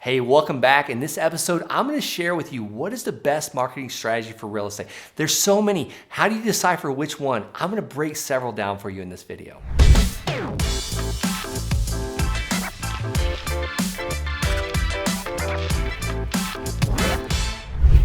Hey, welcome back. In this episode, I'm going to share with you what is the best marketing strategy for real estate. There's so many. How do you decipher which one? I'm going to break several down for you in this video.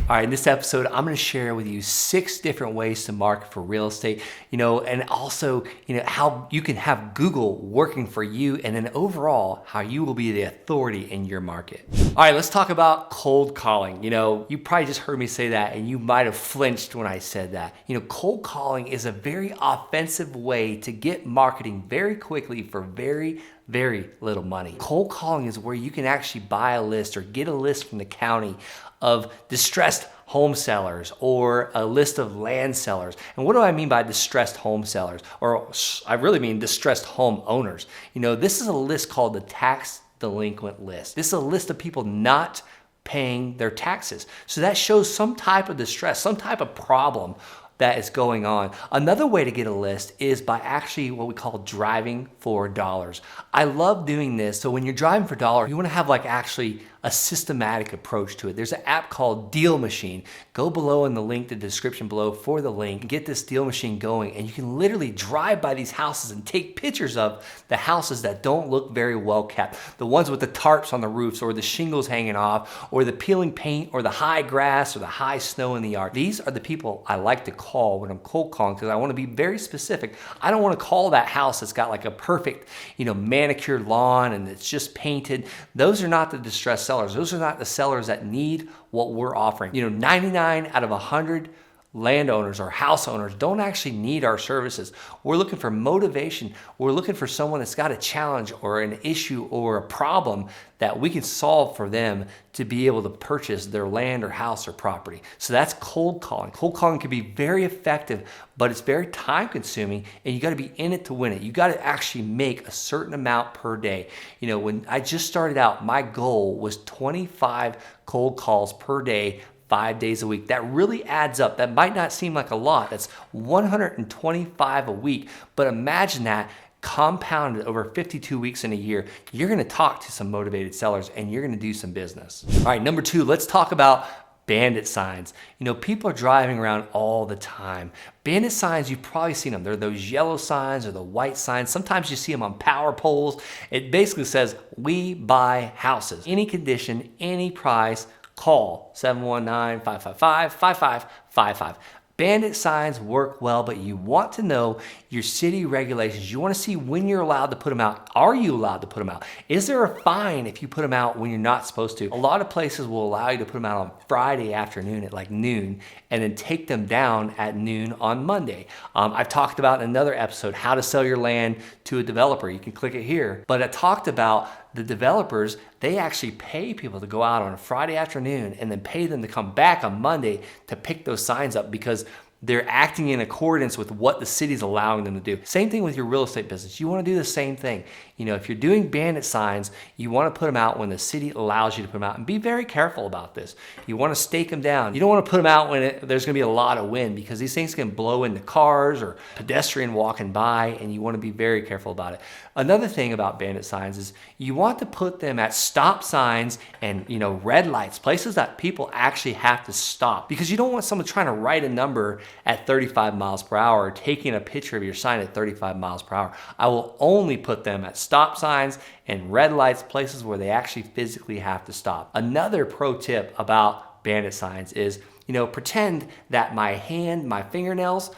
All right, in this episode, I'm gonna share with you 6 different ways to market for real estate, and also, how you can have Google working for you, and then overall, how you will be the authority in your market. All right, let's talk about cold calling. You probably just heard me say that, and you might have flinched when I said that. Cold calling is a very offensive way to get marketing very quickly for very little money. Cold calling is where you can actually buy a list or get a list from the county of distressed home sellers or a list of land sellers. And what do I mean by distressed home sellers? Or I really mean distressed home owners. This is a list called the tax delinquent list. This is a list of people not paying their taxes. So that shows some type of distress, some type of problem that is going on. Another way to get a list is by actually what we call driving for dollars. I love doing this. So when you're driving for dollars, you want to have actually a systematic approach to it. There's an app called Deal Machine. Go below in the link, the description below for the link, get this Deal Machine going, and you can literally drive by these houses and take pictures of the houses that don't look very well kept. The ones with the tarps on the roofs or the shingles hanging off or the peeling paint or the high grass or the high snow in the yard. These are the people I like to call when I'm cold calling because I want to be very specific. I don't want to call that house that's got a perfect, manicured lawn and it's just painted. Those are not the distressed sellers. Those are not the sellers that need what we're offering. 99 out of 100 landowners or house owners don't actually need our services. We're looking for motivation. We're looking for someone that's got a challenge or an issue or a problem that we can solve for them to be able to purchase their land or house or property. So that's cold calling. Cold calling can be very effective, but it's very time consuming and you got to be in it to win it. You got to actually make a certain amount per day. When I just started out, my goal was 25 cold calls per day, 5 days a week. That really adds up. That might not seem like a lot. That's 125 a week. But imagine that compounded over 52 weeks in a year. You're going to talk to some motivated sellers and you're going to do some business. All right, number 2, let's talk about bandit signs. People are driving around all the time. Bandit signs, you've probably seen them. They're those yellow signs or the white signs. Sometimes you see them on power poles. It basically says, "We buy houses. Any condition, any price. Call 719-555-5555. Bandit signs work well, but you want to know your city regulations. You want to see when you're allowed to put them out. Are you allowed to put them out? Is there a fine if you put them out when you're not supposed to? A lot of places will allow you to put them out on Friday afternoon at noon and then take them down at noon on Monday. I've talked about in another episode how to sell your land to a developer. You can click it here. But I talked about the developers, they actually pay people to go out on a Friday afternoon and then pay them to come back on Monday to pick those signs up because they're acting in accordance with what the city's allowing them to do. Same thing with your real estate business. You want to do the same thing. If you're doing bandit signs, you want to put them out when the city allows you to put them out. And be very careful about this. You want to stake them down. You don't want to put them out when there's going to be a lot of wind because these things can blow into cars or pedestrian walking by, and you want to be very careful about it. Another thing about bandit signs is you want to put them at stop signs and red lights, places that people actually have to stop, because you don't want someone trying to write a number at 35 miles per hour or taking a picture of your sign at 35 miles per hour. I will only put them at stop signs and red lights, places where they actually physically have to stop. Another pro tip about bandit signs is, pretend that my fingernails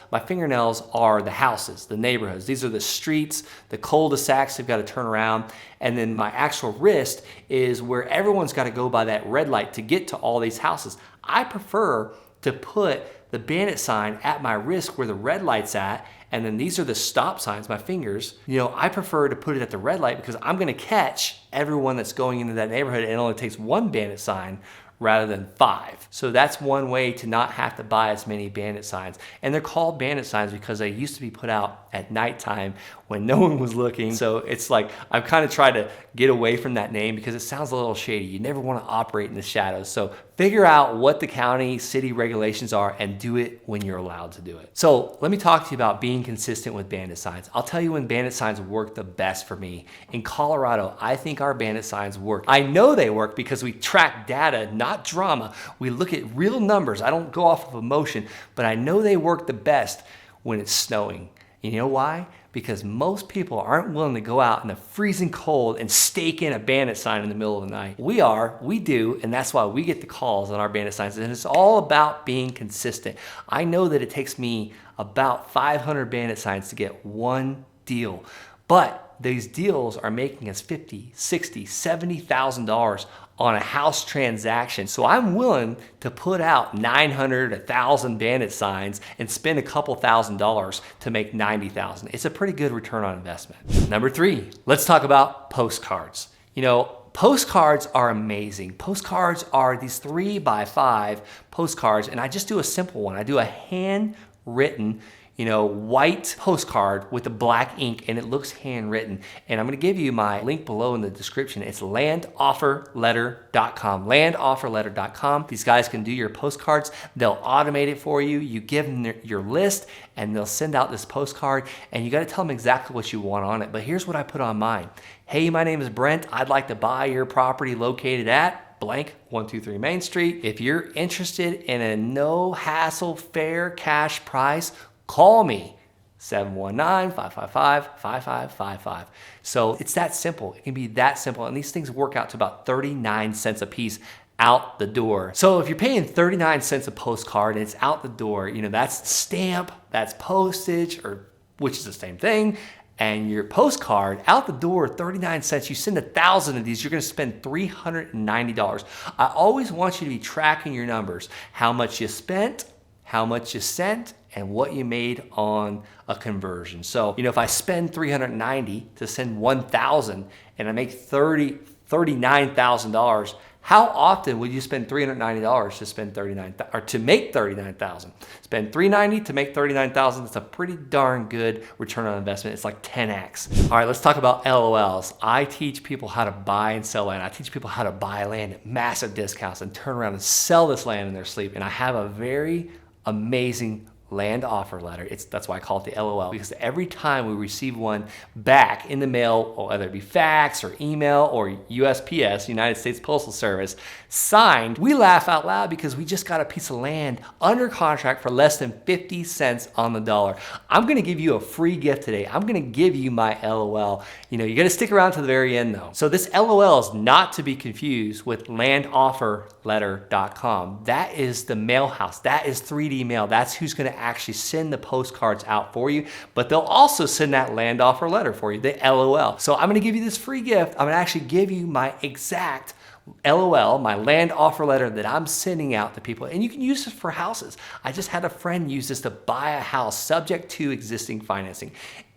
are the houses, the neighborhoods. These are the streets, the cul-de-sacs they've got to turn around. And then my actual wrist is where everyone's got to go by that red light to get to all these houses. I prefer to put the bandit sign at my wrist where the red light's at, and then these are the stop signs, my fingers. I prefer to put it at the red light because I'm gonna catch everyone that's going into that neighborhood, and it only takes one bandit sign rather than 5. So that's one way to not have to buy as many bandit signs. And they're called bandit signs because they used to be put out at nighttime when no one was looking. So it's I've kind of tried to get away from that name because it sounds a little shady. You never want to operate in the shadows. So figure out what the county, city regulations are and do it when you're allowed to do it. So let me talk to you about being consistent with bandit signs. I'll tell you when bandit signs work the best for me. In Colorado, I think think our Bandit signs work. I know they work because we track data, not drama. We look at real numbers. I don't go off of emotion, but I know they work the best when it's snowing. You know why? Because most people aren't willing to go out in the freezing cold and stake in a Bandit sign in the middle of the night. We do, and that's why we get the calls on our Bandit signs. And it's all about being consistent. I know that it takes me about 500 Bandit signs to get one deal, but these deals are making us $50,000, $60,000, $70,000 on a house transaction. So I'm willing to put out 900, 1,000 Bandit signs and spend a couple $1,000s to make 90,000. It's a pretty good return on investment. Number 3, let's talk about postcards. You know, postcards are amazing. Postcards are these 3x5 postcards, and I just do a simple one. I do a handwritten, white postcard with the black ink, and it looks handwritten. And I'm gonna give you my link below in the description. It's landofferletter.com, landofferletter.com. These guys can do your postcards. They'll automate it for you. You give them your list, and they'll send out this postcard, and you gotta tell them exactly what you want on it. But here's what I put on mine. Hey, my name is Brent. I'd like to buy your property located at blank 123 Main Street. If you're interested in a no hassle, fair cash price, call me, 719-555-5555. So it's that simple. It can be that simple. And these things work out to about 39 cents a piece out the door. So if you're paying 39 cents a postcard and it's out the door, that's stamp, that's postage, which is the same thing. And your postcard out the door, 39 cents, you send 1,000 of these, you're gonna spend $390. I always want you to be tracking your numbers, how much you spent, how much you sent, and what you made on a conversion. So, if I spend $390 to send 1,000 and I make $39,000, how often would you spend $390 to spend to make 39,000? Spend $390 to make 39,000. That's a pretty darn good return on investment. It's like 10x. All right, let's talk about LOLs. I teach people how to buy and sell land. I teach people how to buy land at massive discounts and turn around and sell this land in their sleep. And I have a very amazing land offer letter. That's why I call it the LOL, because every time we receive one back in the mail, or whether it be fax or email or USPS, United States Postal Service, signed, we laugh out loud because we just got a piece of land under contract for less than 50 cents on the dollar. I'm gonna give you a free gift today. I'm gonna give you my LOL. You gotta stick around to the very end though. So this LOL is not to be confused with landofferletter.com. That is the mail house. That is 3D mail. That's who's gonna actually send the postcards out for you, but they'll also send that land offer letter for you, the LOL. So I'm gonna give you this free gift. I'm gonna actually give you my exact LOL, my land offer letter that I'm sending out to people, and you can use this for houses. I just had a friend use this to buy a house subject to existing financing.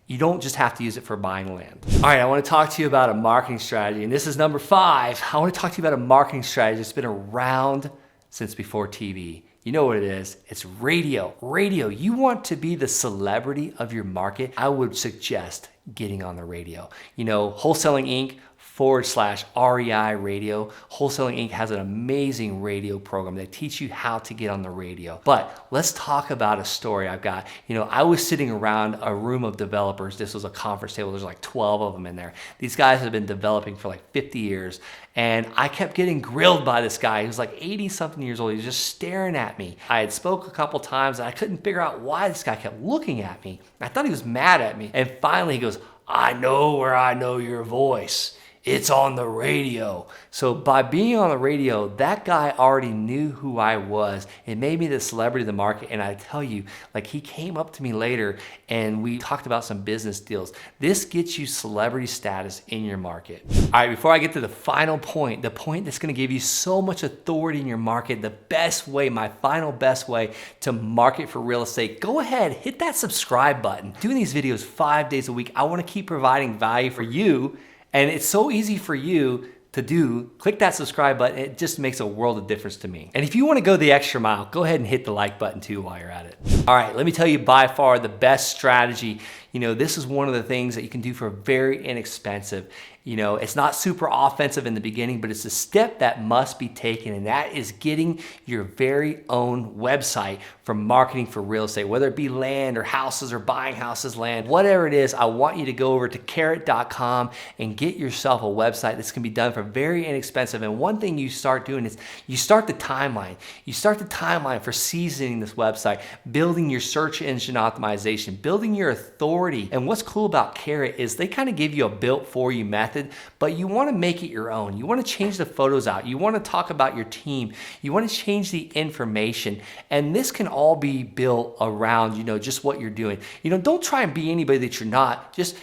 You don't just have to use it for buying land. All right, I wanna talk to you about a marketing strategy, and this is number 5. I wanna talk to you about a marketing strategy that's been around since before TV. You know what it is? It's radio. Radio. You want to be the celebrity of your market? I would suggest getting on the radio. Wholesaling Inc. /REI radio. Wholesaling Inc. has an amazing radio program that teach you how to get on the radio. But let's talk about a story I've got. I was sitting around a room of developers. This was a conference table. There's like 12 of them in there. These guys have been developing for like 50 years. And I kept getting grilled by this guy. He was like 80 something years old. He was just staring at me. I had spoke a couple times and I couldn't figure out why this guy kept looking at me. I thought he was mad at me. And finally he goes, "I know where I know your voice. It's on the radio." So by being on the radio, that guy already knew who I was. It made me the celebrity of the market. And I tell you, he came up to me later and we talked about some business deals. This gets you celebrity status in your market. All right, before I get to the final point, the point that's gonna give you so much authority in your market, the best way, my final best way to market for real estate, go ahead, hit that subscribe button. Doing these videos 5 days a week, I wanna keep providing value for you. And it's so easy for you to do. Click that subscribe button. It just makes a world of difference to me. And if you want to go the extra mile, go ahead and hit the like button too while you're at it. All right, let me tell you by far the best strategy This is one of the things that you can do for very inexpensive. It's not super offensive in the beginning, but it's a step that must be taken, and that is getting your very own website for marketing for real estate, whether it be land or houses or buying houses, land, whatever it is. I want you to go over to carrot.com and get yourself a website. This can be done for very inexpensive. And one thing you start doing is you start the timeline. You start the timeline for seasoning this website, building your search engine optimization, building your authority. And what's cool about Carrot is they kind of give you a built for you method, but you want to make it your own. You want to change the photos out. You want to talk about your team. You want to change the information. And this can all be built around, just what you're doing. Don't try and be anybody that you're not. Just,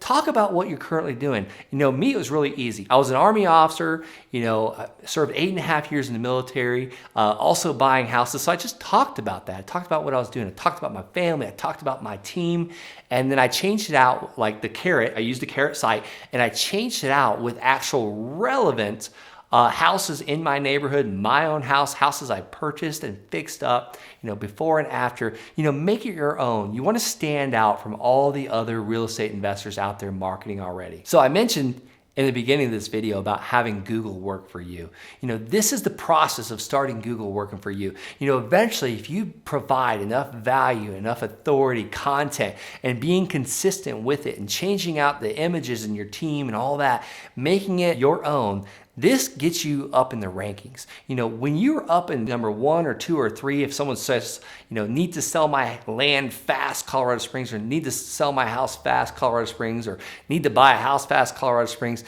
talk about what you're currently doing. Me, it was really easy. I was an Army officer, I served 8.5 years in the military, also buying houses. So I just talked about that. I talked about what I was doing. I talked about my family. I talked about my team. And then I changed it out like the Carrot. I used the Carrot site and I changed it out with actual relevant houses in my neighborhood, my own house, houses I purchased and fixed up, before and after. Make it your own. You want to stand out from all the other real estate investors out there marketing already. So I mentioned in the beginning of this video about having Google work for you. This is the process of starting Google working for you. Eventually, if you provide enough value, enough authority, content, and being consistent with it and changing out the images in your team and all that, making it your own, this gets you up in the rankings. When you're up in number 1 or 2 or 3, if someone says, need to sell my land fast, Colorado Springs, or need to sell my house fast, Colorado Springs, or need to buy a house fast, Colorado Springs,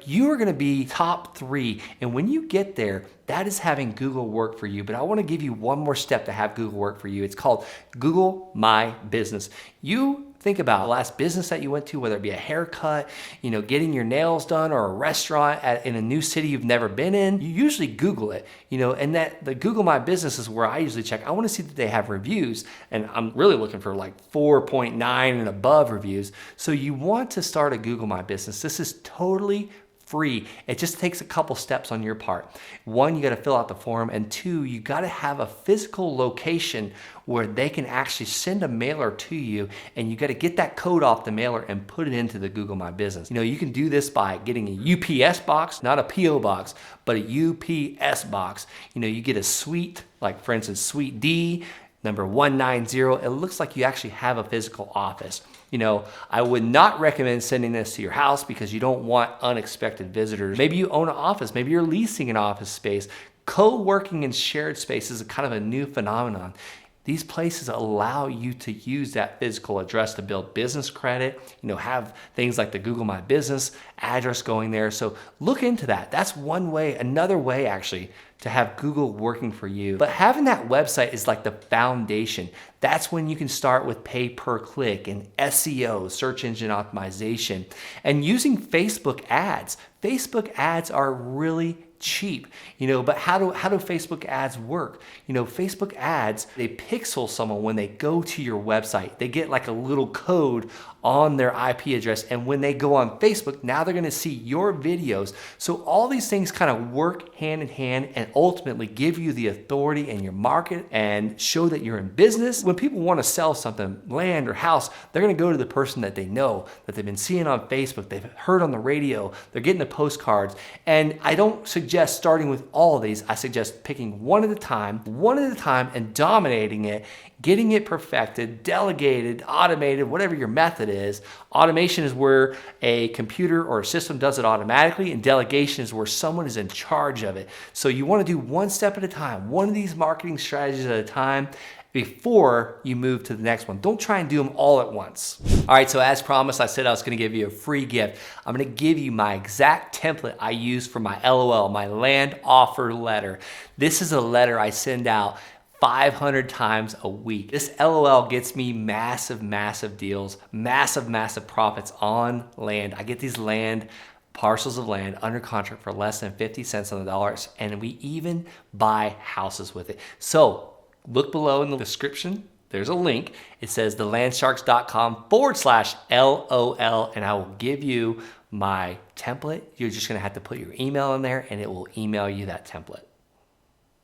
you are going to be top 3. And when you get there, that is having Google work for you. But I want to give you one more step to have Google work for you. It's called Google My Business. You think about the last business that you went to, whether it be a haircut, getting your nails done, or a restaurant in a new city you've never been in. You usually Google it, and that the Google My Business is where I usually check. I want to see that they have reviews, and I'm really looking for 4.9 and above reviews. So you want to start a Google My Business. This is totally free. It just takes a couple steps on your part. 1, you got to fill out the form, and 2, you got to have a physical location where they can actually send a mailer to you, and you got to get that code off the mailer and put it into the Google My Business. You can do this by getting a UPS box, not a PO box, but a UPS box. You get a suite, like for instance, Suite D, number 190. It looks like you actually have a physical office. I would not recommend sending this to your house because you don't want unexpected visitors. Maybe you own an office. Maybe you're leasing an office space. Co-working and shared space is kind of a new phenomenon. These places allow you to use that physical address to build business credit, have things like the Google My Business address going there. So look into that. That's one way, another way actually to have Google working for you. But having that website is like the foundation. That's when you can start with pay per click and SEO, search engine optimization, and using Facebook ads. Facebook ads are really cheap, but how do Facebook ads work? Facebook ads, they pixel someone when they go to your website. They get like a little code on their IP address, and when they go on Facebook, now they're going to see your videos. So all these things kind of work hand in hand and ultimately give you the authority in your market and show that you're in business. When people want to sell something, land or house, they're going to go to the person that they know, that they've been seeing on Facebook, they've heard on the radio, they're getting the postcards. And I don't suggest starting with all of these. I suggest picking one at a time, and dominating it, getting it perfected, delegated, automated, whatever your method is. Automation is where a computer or a system does it automatically, and delegation is where someone is in charge of it. So you want to do one step at a time, one of these marketing strategies at a time, before you move to the next one. Don't try and do them all at once. All right, so as promised, I said I was gonna give you a free gift. I'm gonna give you my exact template I use for my LOL, my land offer letter. This is a letter I send out 500 times a week. This LOL gets me massive, massive deals, massive profits on land. I get these parcels of land under contract for less than 50 cents on the dollar, and we even buy houses with it. So look below in the description. There's a link. It says thelandsharks.com/LOL, and I will give you my template. You're just gonna have to put your email in there and it will email you that template.